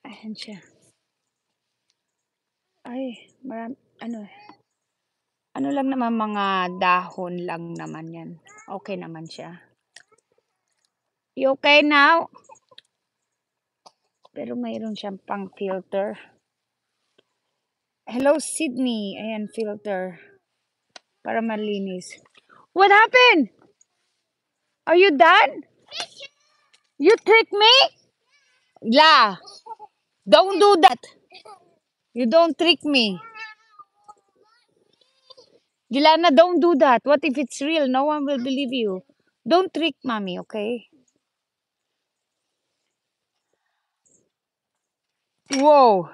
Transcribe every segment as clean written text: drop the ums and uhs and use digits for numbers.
Ayan siya. Ay, ano lang naman, mga dahon lang naman yan. Okay naman siya. You okay now? Pero mayroon siyang pang filter. Hello, Sydney. Ayan, filter. Para malinis. What happened? Are you done? You trick me? La, don't do that. You don't trick me. Gilana, don't do that. What if it's real? No one will believe you. Don't trick mommy, okay? Whoa.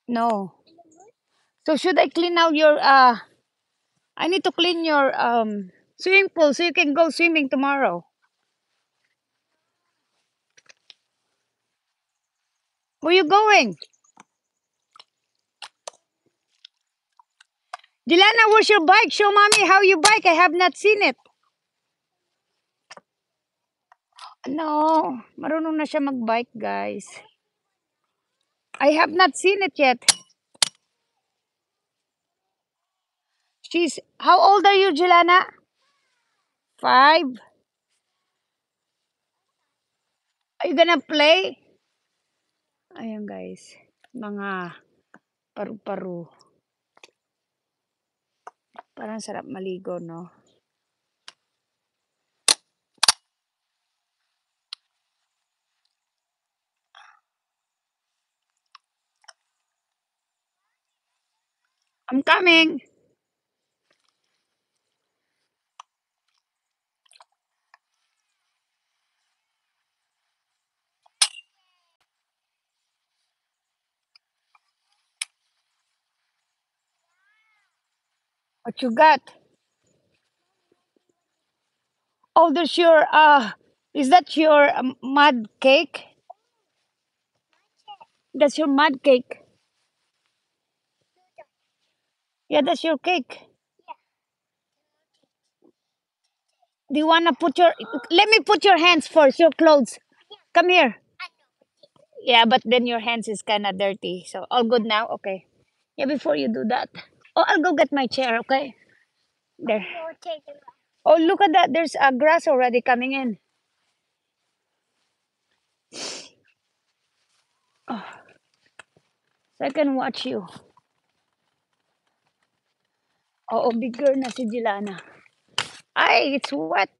No. So should I clean out your I need to clean your swimming pool so you can go swimming tomorrow. Where you going? Dilana, where's your bike? Show mommy how you bike. I have not seen it. No, marunong na siya magbike, guys. I have not seen it yet. How old are you, Jelana? 5? Are you gonna play? Ayan, guys. Mga paru-paru. Parang sarap maligo, no? I'm coming. What you got? Oh, there's your is that your mud cake? That's your mud cake. Yeah, that's your cake. Do you wanna put your? Let me put your hands first. Your clothes. Come here. Yeah, but then your hands is kind of dirty. So all good now. Okay. Yeah, before you do that. Oh, I'll go get my chair. Okay. There. Oh, look at that. There's a grass already coming in. Oh, so I can watch you. Oh, bigger na si Jilana. Ay, it's wet.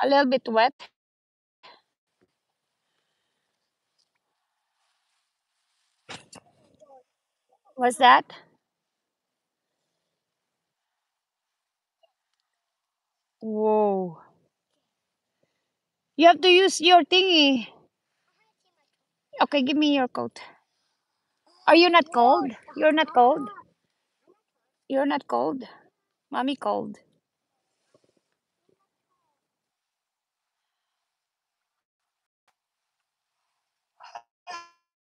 A little bit wet. What's that? Whoa. You have to use your thingy. Okay, give me your coat. Are you not cold? You're not cold? You're not cold? Mommy cold.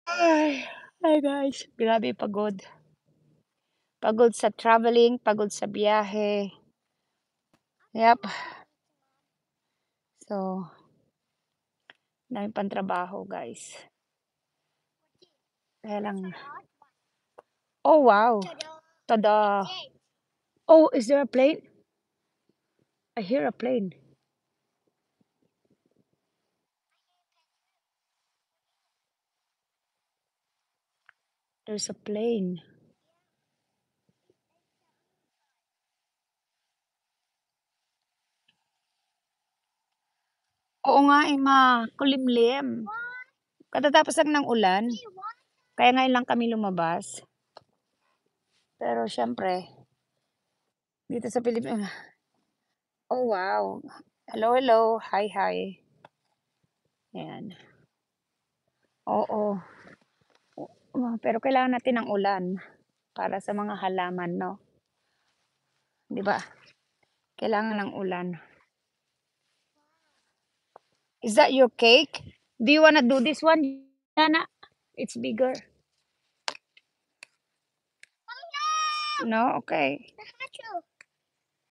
Ay, hi guys. Grabe pagod. Pagod sa traveling, pagod sa biyahe. Yep. So, dami pang trabaho, guys. Kaya lang. Oh, wow. Tada. Oh, is there a plane? I hear a plane. There's a plane. Oo nga, kulimlim. Katatapos lang ng ulan. Kaya ngayon lang kami lumabas. Pero syempre, dito sa Pilipinas. Oh, wow. Hello, hello. Hi, hi. Ayan. Oo. Pero kailangan natin ng ulan para sa mga halaman, no? 'Di ba? Kailangan ng ulan. Is that your cake? Do you wanna do this one, Jana? It's bigger. No, okay.